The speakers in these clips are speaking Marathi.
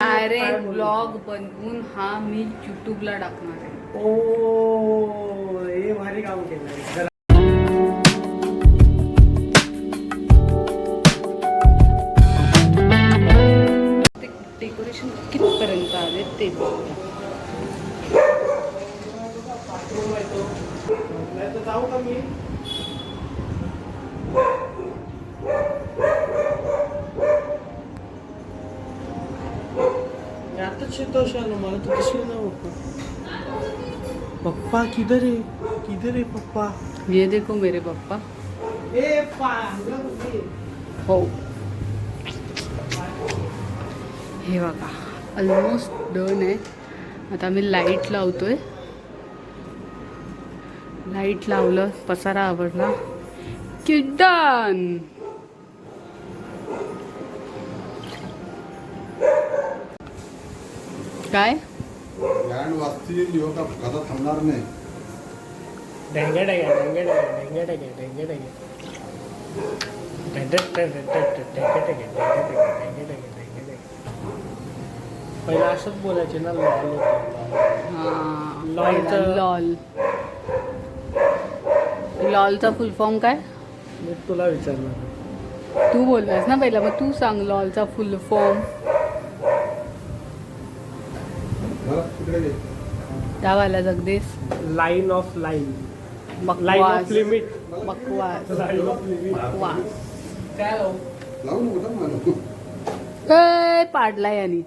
डायरेक्ट ब्लॉग बनवून हा मी यूट्यूबला टाकणार आहे. ओ हे भारी काम केलं. डेकोरेशन कितपर्यंत आले ते बघूया. जाऊ का मी? आताच शेतोश आलो मला तर दिसलं ना पप्पा. किधर है पप्पा? ये देखो मेरे पप्पा. हो हे बघा ऑलमोस्ट डन आहे. आता आम्ही लाईट लावतोय. लाईट लावलं, पसारा आवडला की डन. काय बँड वाजतील योग आता थांबणार नाही. पहिला असंच बोलायचे ना लॉल. लॉल. लॉलचा फुल फॉर्म काय? मी तुला विचारणार. तू बोललास ना पहिला, मग तू सांग लॉलचा फुल फॉर्म. त्यावाला Jagdish. Line of line. Line of limit. बकवास. Line of limit. बकवास. काय लावू नको. पाडला यानी.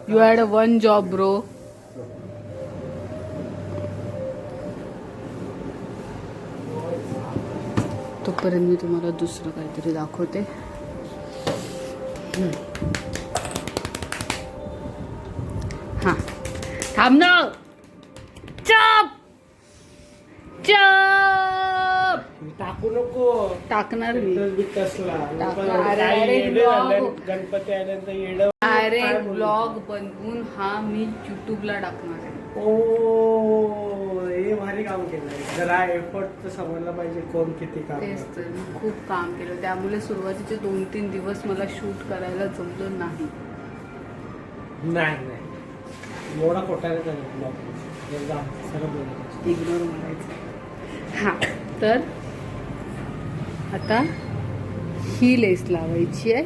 You had one job bro. तोपर्यंत मी तुम्हाला दुसरं काहीतरी दाखवते. हा थांब ना. चप चप. टाकू नको. टाकणार मी. कसला डायरेक्ट गणपती आल्यानंतर येड. डायरेक्ट ब्लॉग बनवून हा मी यूट्यूबला टाकणार आहे. ओ हे भारी काम केलं. जरा एफर्ट तर समजला पाहिजे कोण किती काम. तेच तर मी खूप काम केलं. त्यामुळे सुरुवातीचे 2-3 दिवस मला शूट करायला जमलं नाही. नाही एवढा खोटाने ब्लॉग सरळ बोलायचं. इग्नोर मारायचं. हां तर आता ही लेस लावायची आहे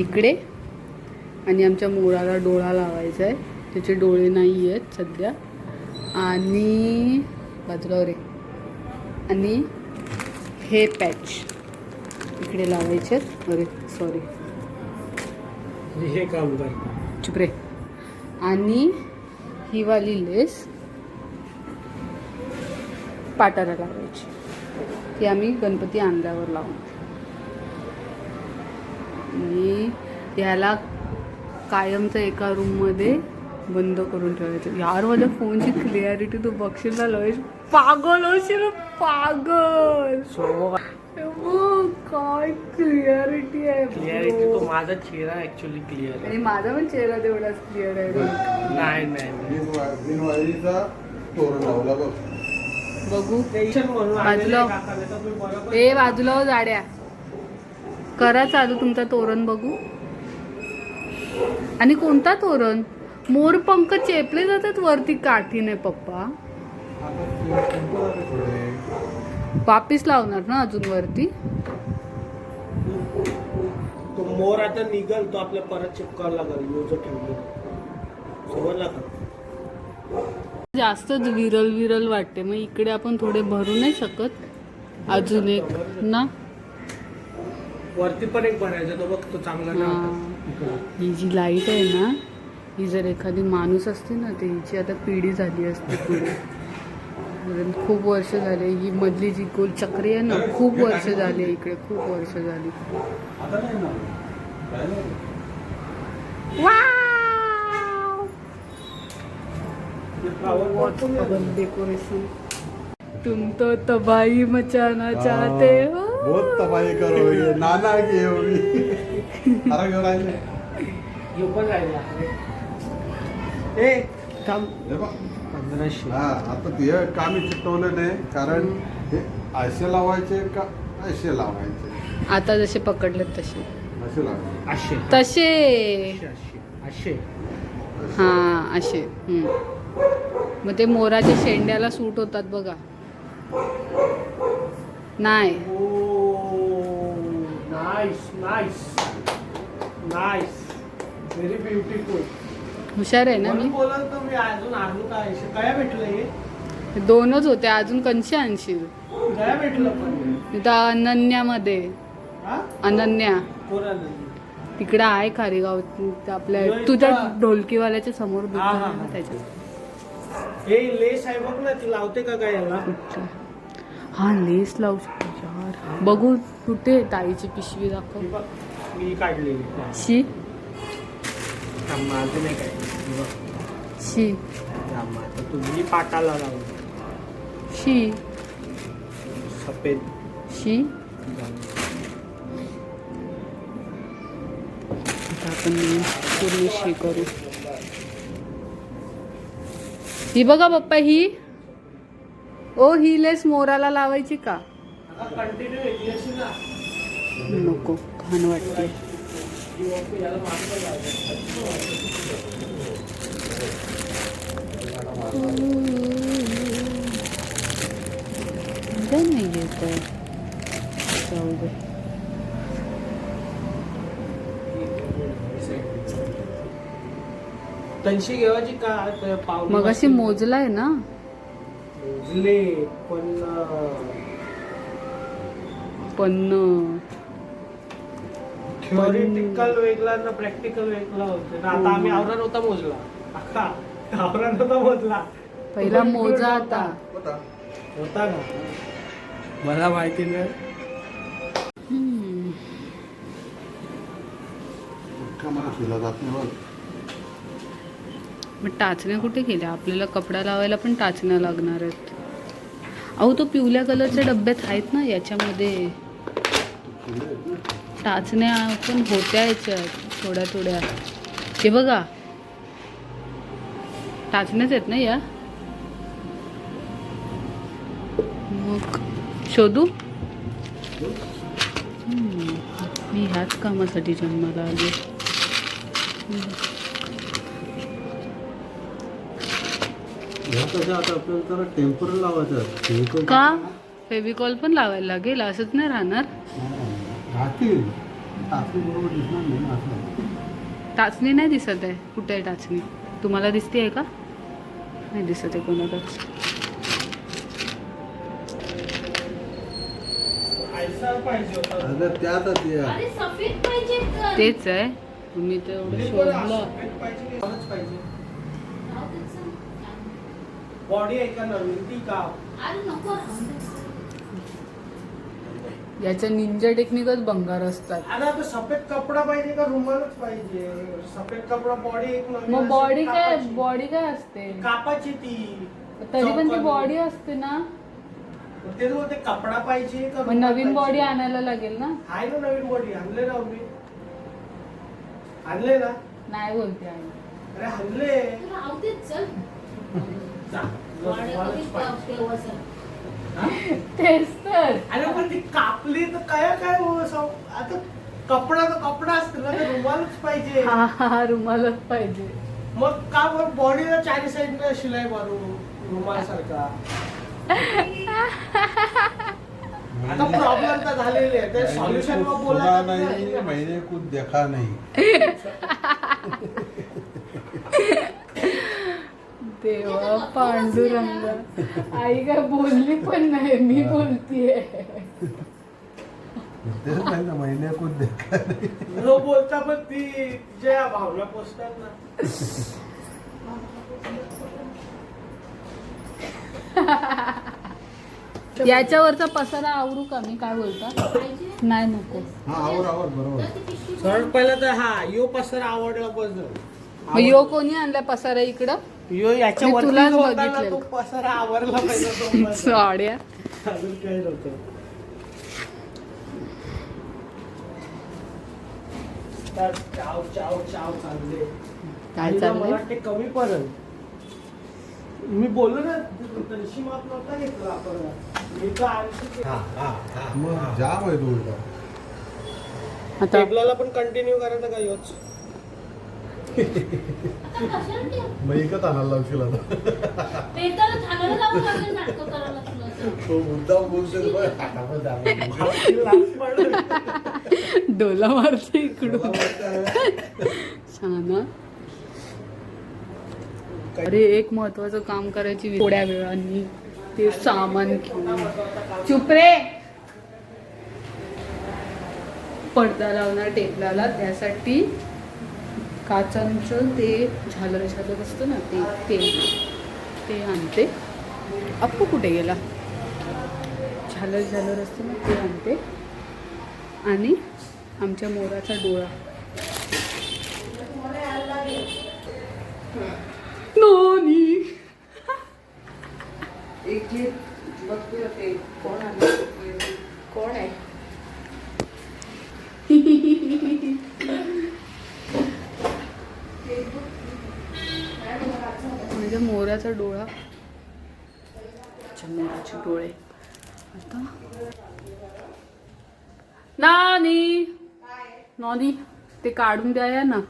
इकडे आणि आमच्या मोराला डोळा लावायचा आहे. त्याचे डोळे नाही आहेत सध्या. आणि बाजूला रे. आणि हे पॅच इकडे लावायचे आहेत. अरे सॉरी हे काम कर. चुप रे. आणि ही वाली लेस पाटाला लावायची. ती आम्ही गणपती आणल्यावर लावू. आणि ह्याला कायमचं एका रूममध्ये बंद करून ठेवायचं. यार माझ्या फोनची क्लिअरिटी तू बघशील ना लयच पागल होशील. पागल. काय क्लिअरिटी आहे. क्लिअरिटी तो माझा चेहरा ऍक्च्युअली क्लिअर आहे. आणि माझा पण चेहरा तेवढाच क्लिअर आहे. नाही बिनवायरीचा तोरण लावला बघ. बघू बाजूला. ए बाजूला हो जाड्या. करा चालू तुमचा तोरण बघू. आणि कोणता तोरण? मोरपंख चेपले जातात वरती काठीने पप्पा. वापिस लावणार ना अजून वरती. तो मोर आता निघल तो आपल्या परत चिपकावा लागेल. जो ठेवली समजला का? जास्तच विरल वाटते. मग इकडे आपण थोडे भरू नाही शकत अजून एक ना. वरती पण एक भरायचा तो बघ. तो चांगला ही जी लाईट आहे ना ही जर एखादी माणूस असते ना तर हिची आता पिढी झाली असते पुढे. खूप वर्ष झाले. ही मधली जी गोल चक्री आहे ना खूप वर्ष झाली इकडे. खूप वर्ष झाली. डेकोरेशन. तुम तो तबाही मचाना चाहते हो. बहुत तबाही करोगे. नाना की होगी. अरे घेऊन राहिले. पण राहिला. थांब. 1500. हा आता ते काम चिकटवलं नाही कारण हे असे लावायचे का असे लावायचे. आता जसे पकडलेत तसे असे लावायचे. असे तसे. असे हां असे मग ते मोराच्या शेंड्याला सूट होतात बघा. नाही nice nice nice, very beautiful. हुशार आहे ना मी. बोलाल तर मी अजून आणू काय काय भेटलं हे? हे दोनच होते, अजून कंशी आणशील. काय भेटलं पण तिथं अनन्यामध्ये, हा अनन्या कोणाला? तिकडं आहे खारीगाव आपल्या यो, तुझ्या इथं. ढोलकीवाल्याच्या समोर दुकान हा, हा, आहे ना हा. त्याच्यात. हे लेस आहे बघ ना, ती लावते का काय याला? कुठं? हा लेस लावू शकतो यार. बघू कुठे ताईची पिशवी दाखव. ही बघ, मी काढलेली. शी माझं नाही काय, ही बघ. शी आता तुम्ही पाटाला लावली शी सफेद. शी आता आपण पूर्ण शी करू. ही बघा पप्पा, ही ही लेस मोराला लावायची का? कंटिन्यू येते अशी ना. नको, घाण वाटते. नाही येत आहे, जाऊ दे. तनशी घेवायची का? पावली मग अशी मोजलाय ना. मोजले पण थिओरिटिकल वेगळा ना प्रॅक्टिकल वेगळा होते ना. आता आम्ही आवरण होता मोजला, आता आवरण होता मोजला. पहिला मोजा आता. होता. होता का? मला माहिती नाही. इतका मला शिला जात नाही बघ. मग टाचण्या कुठे केल्या? आपल्याला कपडा लावायला पण टाचण्या लागणार आहेत. अहो तो पिवळ्या कलरच्या डब्यात आहेत ना, याच्यामध्ये टाचण्या पण होत्या याच्यात थोड्या थोड्या. हे बघा टाचण्याच आहेत ना या. मग शोधू. मी ह्याच कामासाठी जन्माला आले. कसं आता आपल्याला जरा टेम्पर लावायचं का? फेविकॉल पण लावायला लागेल, असंच नाही राहणार. राहतील, टाचणी बरोबर दिसणार नाही ना असं. टाचणी नाही दिसत आहे. कुठे आहे टाचणी? तुम्हाला दिसते आहे का? नाही दिसत आहे कोणालाच. ऐसा पाहिजे होता. अगं त्यातच या. अरे सफेद पाहिजे तर. तेच आहे, तुम्ही तर एवढं हे पण शोधलं. सफेद पाहिजे की लालच पाहिजे? राहू दे चल. बॉडी आहे का नवीन ती का? अरे नको राहू दे. याच्या निंजा टेक्निकच भंगार असतात. अरे आता सफेद कपडा पाहिजे का रुमालच पाहिजे? सफेद कपडा बॉडी एक नवीन मग असेल, बॉडी काय, कापाची. बॉडी काय असते? कापाची ती. तरी पण ती चौकोनी. बॉडी असते ना. ते बोलते कपडा पाहिजे का मग रुमाल नवीन पाहिजे? बॉडी आणायला लागेल ना. आहे ना नवीन बॉडी, आणले ना मी. आणले ना? नाही बोलते आई. अरे आणले. तू राहू दे चल. जा. वाडे रुमालच कधी पाहिजे. तेव्हा चल. हा? तेच तर. अरे पण ती कापली तर काय हो आता कपडा तर कपडा असतो ना, तर रुमालच पाहिजे. हा हा रुमालच पाहिजे. मग का बॉडीला चारी साईडनं शिलाई मारू रुमाल सारखा. आता प्रॉब्लेम तर झालेले आहे, ते सॉल्युशन मग सुना बोलायचं नाही, नाही. मैंने कुछ देखा नहीं. देवा पांडुरंग. आई काय बोलली पण नाही, मी बोलतीये. तेच नाही ना, मैंने कुछ देखा नहीं. न बोलता पण ती तिच्या भावना पोचतात ना. याच्यावरचा पसारा आवरू का मी? काय बोलता? पाहिजे? नाही नको. हा आवर बरोबर. तर ती पिशवी सर्वात पहिला तर हा यो पसरा आवडला पाहिजे. मग यो कोणी आणलाय पसारा इकडं? यो याच्या मी वरती तुलाच जो होता ना, बघितलेलं. तो पसरा आवरला पाहिजे तो पसरा. साड्या. अजून काही नव्हतं. तर चाव चाव चाव चालले. काय आईला चाललंय? मला वाटते कमी पडेल. मी बोललो ना, तशी माप नव्हता घेतला आपण. मी तर 80 मग जाम आहे तू उलटा. आता टेबलाला पण कंटिन्यू करायचं का योच? आता कशाला ते मग एकच आणायला लावशील आता. पेटाला ठाण्याला जावं लागेल नाटकं करायला तुला तर. तो मुद्दाम बोलतोय बघ. हातावर दाबून. डोला मारते इकडून. छान ना. अरे एक महत्वाचं काम करायची थोड्या वेळाने ते सामान घेऊन. चुप रे. पडदा लावणार टेबलाला, त्यासाठी काचांचं ते झालर असतं ना ते आणते. अप्पू कुठे गेला? झालर असतं ना ते आणते. आणि आमच्या मोराचा डोळा. नोनी एक बघतोय ते कोण आहे. कोण आहे? माझ्या मोराचा डोळा. मोराचे डोळे. आता नानी नॉनी ते काढून द्या या ना.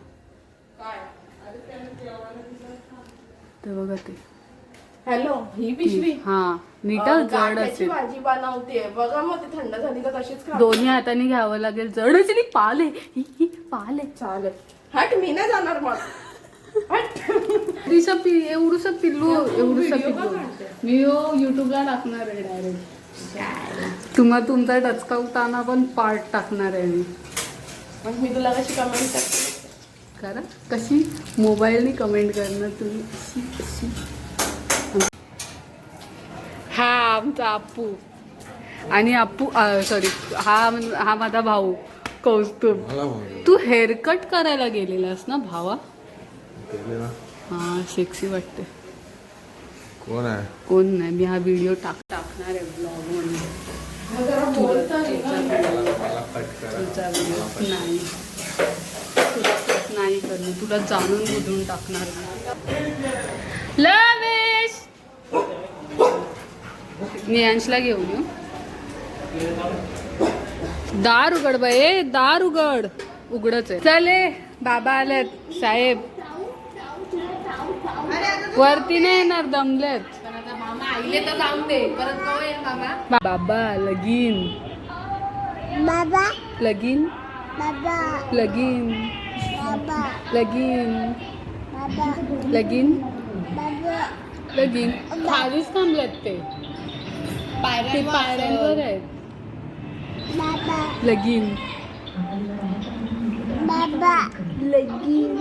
ते बघा ते. हॅलो, ही पिशवी हा नीटच जड गाठ्याची असेल. भाजी बनवते बघा, मग ती थंड झाली तर तशीच खा. दोन्ही हाताने घ्यावं लागेल. जड असेल. पाल आहे. ही पाल आहे. चालेल. हट, मी नाही जाणार मग. हट. एवढूसा पिल्लू एवढूसा व्हिडिओ का पिल्लू काढते? मी युट्यूबला टाकणार आहे डायरेक्ट. तुमचा डचकावताना पण पार्ट टाकणार आहे मी. मग मी तुला कशी कमेंट करते? करा कशी मोबाईलने कमेंट करणार तुम्ही. अशी अशी. हा आमचा अप्पू. आणि अप्पू सॉरी हा माझा भाऊ कौस्तुभ. मला बोल. तू हेअरकट करायला गेलेलास ना भावा? केले ना. हा सेक्सी वाटते. कोण आहे? कोण नाही. मी हा व्हिडिओ टाकणार आहे ब्लॉग मध्ये. मग जरा बोलता नाही ना. मला कट करा. तुझा व्हिडिओ नाही नाही करणं. तुला जाणून बुजून टाकणार. लवेश नियांशला घेऊन येऊ. दार उघड बाई. दार उघड. उघडच आहे. चले बाबा आलेत. साहेब वरती नाही येणार. दमलेत. मामा आईले तर जाऊन दे. परत कवा येईल मामा? बाबा लगीन. बाबा लगीन बाबा लगीन बाबा लगीन बाबा लगीन बाबा लगीन. खालीच थांबलेत ते. ते पायऱ्यांवर आहेत. बाबा लगीन बाबा लगीन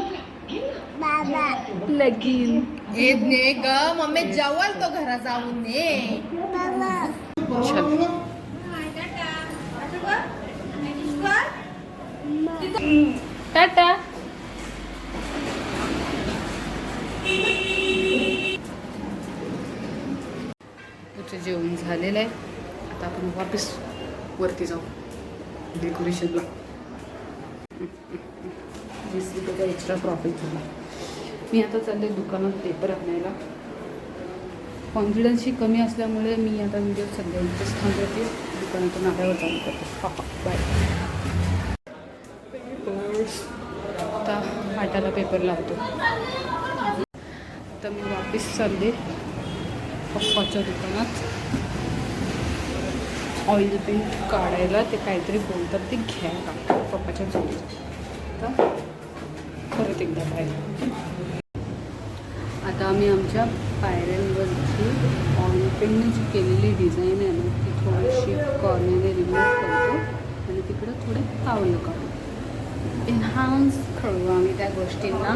बाबा लगीन. ए ने ग मम्मी जेवाल तो घरात जाऊन ने. बाबा चल. टाटा. तुझं जेवण झालेलं आहे. आता आपण वापस वरती जाऊ डेकोरेशनला. 20 रुपयाचा एक्स्ट्रा प्रॉफिट झाला. मी आता चालले दुकानात पेपर आणायला. कॉन्फिडन्सही कमी असल्यामुळे मी आता व्हिडिओ सध्या इथेच थांबवते. दुकानातून आल्यावर चालू करते. बाय. पेपर्स आता वाटायला पेपर लावतो. तर मी वापस चालले पप्पाच्या दुकानात ऑइल पेंट काढायला. ते काहीतरी बोलतात ते घ्यायला पप्पाच्या जवळ. तर परत एकदा पाहिजे. आता आम्ही आमच्या पायऱ्यांवरची ऑइल पेंटने जी केलेली डिझाईन आहे ना ती थोडीशी कॉर्नरने रिमूव्ह करतो आणि तिकडं थोडे कावलं काढू. एन्हान्स करू आम्ही त्या गोष्टींना.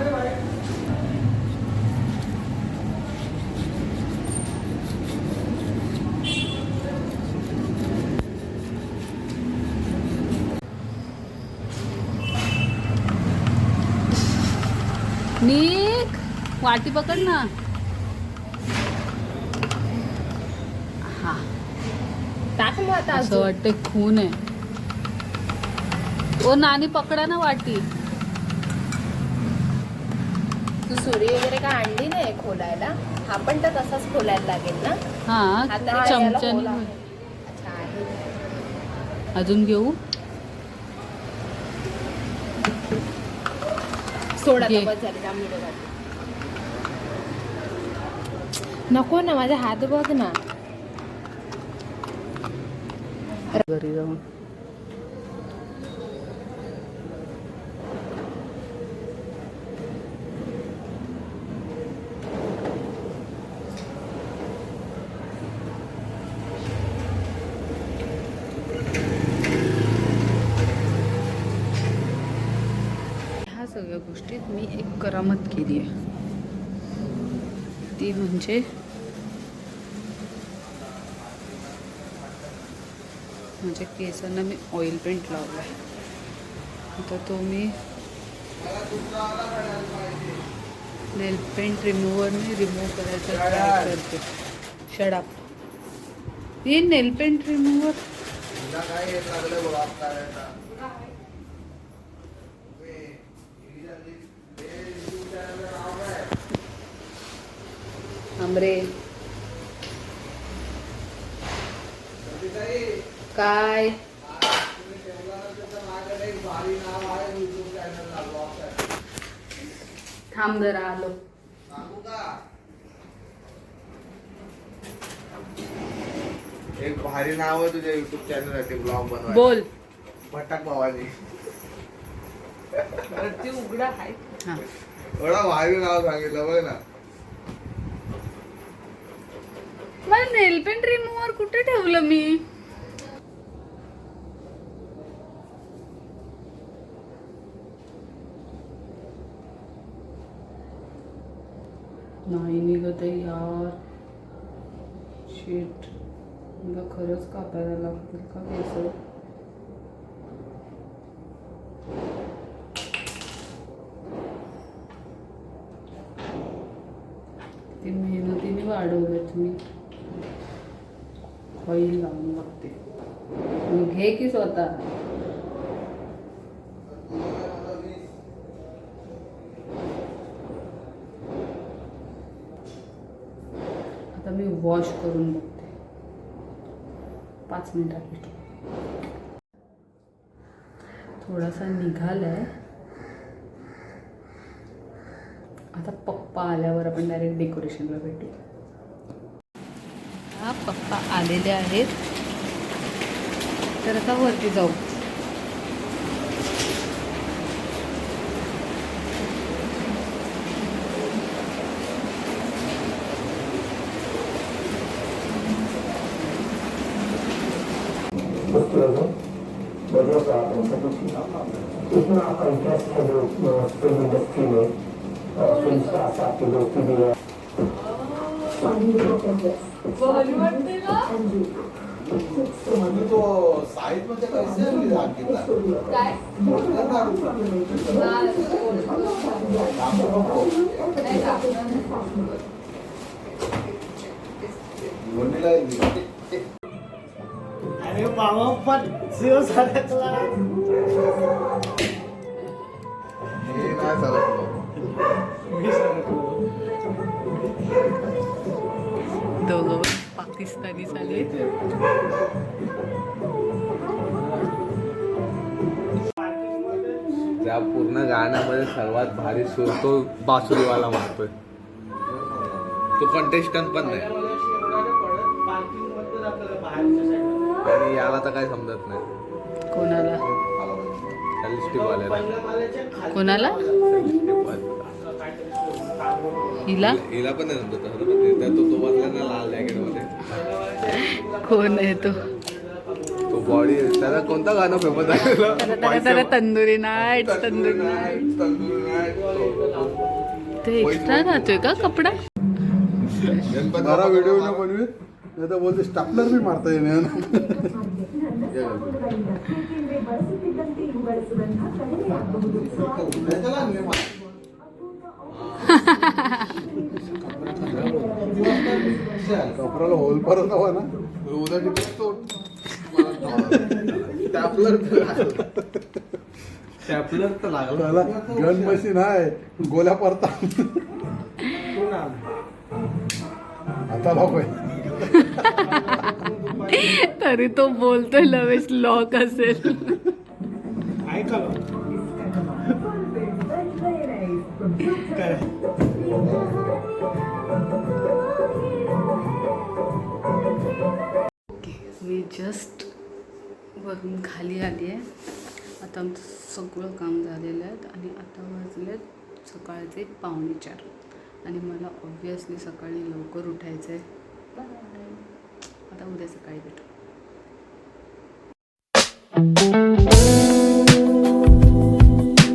निक वाटी पकड ना. हा टाक मग आता असं अजून. वाटतंय खून आहे. ओ नानी पकडा ना वाटी. तू सुरी वगैरे का आणली नाही खोलायला? हा पण तर तसाच खोलायला लागेल ना. हा आता याला चमच्याने. खोल आहे. अच्छा आहे. अजून घेऊ. सोडा घे. बस झाले जाम व्हिडिओ काढले. नको ना माझा हात बघ ना. घरी जाऊन ह्या सगळ्या गोष्टीत मी एक करामत केली आहे. ती म्हणजे माझ्या केसांना मी ऑइल पेंट लावला आहे. आता तो मी नेल पेंट रिमूव्हरने रिमूव्ह करायचा ट्राय करते. शडाप ये नेल पेंट रिमूव्हर. आमरे काय थांब जरा आलो. एक भारी नाव आहे तुझ्या युट्यूब चॅनल साठी ब्लॉग बनवायला. बोल. भटाक भावानी. ते उघडा आहे. हा एवढा भारी नाव सांगितलं बघ ना. मला नेल पेंट रिमूव्हर कुठे ठेवलं मी? नाही निघत आहे यार. शिट, मला खरंच कापायला लागतील का केस? ते मेहनतीने वाढवलेत मी. ऑइल लावून बघते. मग घे की स्वतः. आता मी वॉश करून बघते. 5 मिनिटात भेटू. थोडासा निघालाय. आता पप्पा आल्यावर आपण डायरेक्ट डेकोरेशनला भेटू. हा पप्पा आलेले आहेत, तर आता वरती जाऊ. इतना आपका इंटरेस्ट है जो फिल्म इंडस्ट्री में फिल्म स्टार्स आपके लोग की भी है. तुम्ही तो साईड मध्ये कैसे घेतला अरे बाबा पण जीव साड्यातला हे नाही चालत. मी सांगतो. दोघं पाकिस्तानी झाले. त्या पूर्ण गाण्यामध्ये सर्वात भारी सूर तो बासुरीवाला मारतोय. तो कंटेस्टंट पण नाही आणि याला तर काय समजत नाही. कोणाला त्या लिस्टिकवाल्याला. कोणाला? हिला हिला पण नाही समजत. तो बसला ना लाल जॅकेट मध्ये. कोण आहे तो? तो बॉडी त्याला कोणता गाणं फेमस आहे? तंदुरी नाईट. तंदुरी नाईट ते एक्स्ट्रा राहतोय का कपडा? बरा व्हिडिओ न बनवे, नाही तर बोलते स्टापलर बी मारता येणे. कपड्याला होल परत हवा ना. उद्या स्टॅपलर तर लागला. त्याला गन मशीन आहे, गोल्या परता आता लावय. तरी तो बोलतोय लवेश लॉक असेल. ऐका जस्ट वरून खाली आली आहे. आता आमचं सगळं काम झालेलं आहे आणि आता वाजलेत सकाळचे 3:45 आणि मला ऑब्व्हियसली सकाळी लवकर उठायचं आहे. आता उद्या सकाळी भेटू.